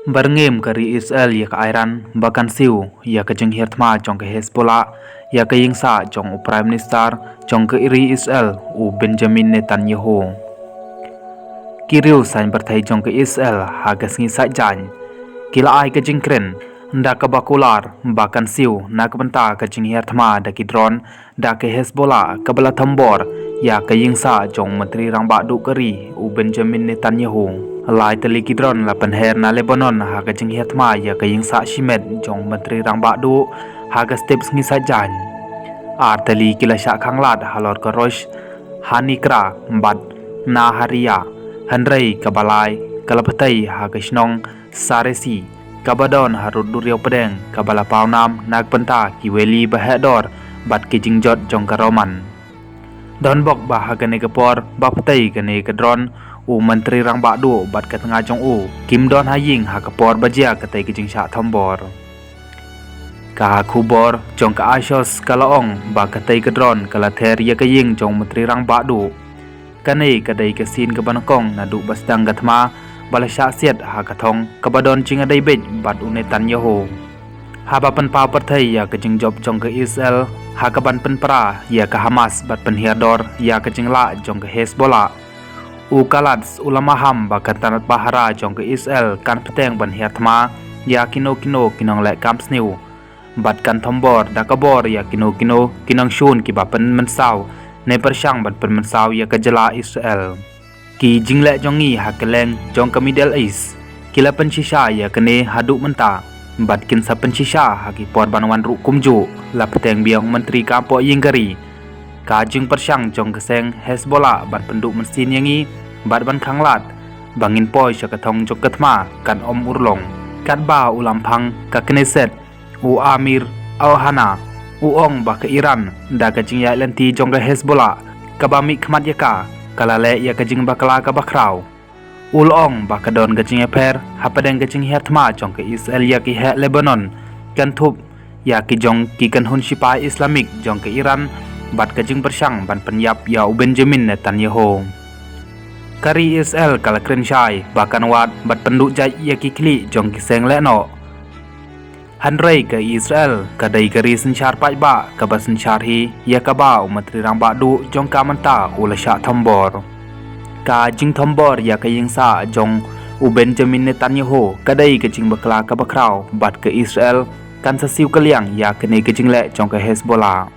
Barngem kari Israel ya ka Iran bahkan siu ya ka jeng Hezbollah jong ke Hezbollah ya ka yingsa jong Prime Minister jong ke iri Israel u Benjamin Netanyahu. Kiriu sain berthai jong ke Israel hagas ngi sa jan kila ai ka jeng kren nda ka bakular bahkan siu na ka benta ka jeng Hezbollah da ki drone da ke Hezbollah ka bala thambor ya ka yingsa jong menteri rang ba du kari u Benjamin Netanyahu. Lai tali kidron la penher na Lebanon haga jeng Hezbollah ya ka yingsa shimet jong menteri rang ba du haga steps ngi sa jan. Ar tali kila sha khanglat halor ka rosh hanikra bad na haria hanrei ka balai kalapatai haga shnong saresi kabadon harut duriau pedeng kabala paunam nak penta kiweli bahador bat ke jingjot jong ka roman. Don bok bahaga ne kapor bapatai ka ne ka dron u menteri rang ba du bat ka tengah jong u kim don haying ha kapor bajia ka tai kijing sha thambor ka khubor jong ka ashos kalaong ba ka tai ka dron kala ther ya ka ying jong menteri rang ba du kanei ka dai ka sin ka banakong na du bastang gatma bala sha siat ha ka thong ka badon chinga dai bej bat u Netanyahu ha ba pan pa parthai ya ka jing job jong ka Israel ha ka ban pen pra ya ka Hamas bat pen hiador ya ka jing la jong ka Hezbollah Ukalats ulama ham bakan tanat bahara jong ke Israel kan peteng ban hiatma ya kino kinong le kamps new bat kan thombor dakabor ya kino kinong shun ki bapen mensaw ne persyang bat pen mensaw ya kajala Israel ki jingle jongi hakeleng jong ke Middle East kila pensisa ya kene haduk menta bat kin sa pensisa haki por banwan ru kumju la peteng biang menteri kampo yingkari ka jing persyang jong keseng Hezbollah bat penduk mesin yangi bat ban khanglat bangin poi sha kathong jok kathma kan om urlong kat ba ulam phang ka Knesset u Amir Ohana u ong ba ka Iran da ka jing ya lanti jong ka Hezbollah ka ba mi khmat ya ka kala le ya ka jing bakla ka bakraw ul ong ba ka don ka jing ya pher hapadeng ka jing herthma jong ka Israel ya ki he Lebanon kan thup ya ki jong ki kan hun sipai Islamic jong ka Iran bat ka jing persyang ban penyap ya u Benjamin Netanyahu. Kari Israel kala kren shai bahkan wat bat penduk jai ya kikli jong kiseng leno hanrei ke Israel kadai kari senchar pai ba ka ba senchar hi ya ka ba umatri rang ba du jong ka manta ula sha thambor ka jing thambor ya ka yingsa jong u Benjamin Netanyahu kadai ke jing bakla ka bakraw bat ke Israel kan sasiu kaliang ya kene ke jing le jong ka Hezbollah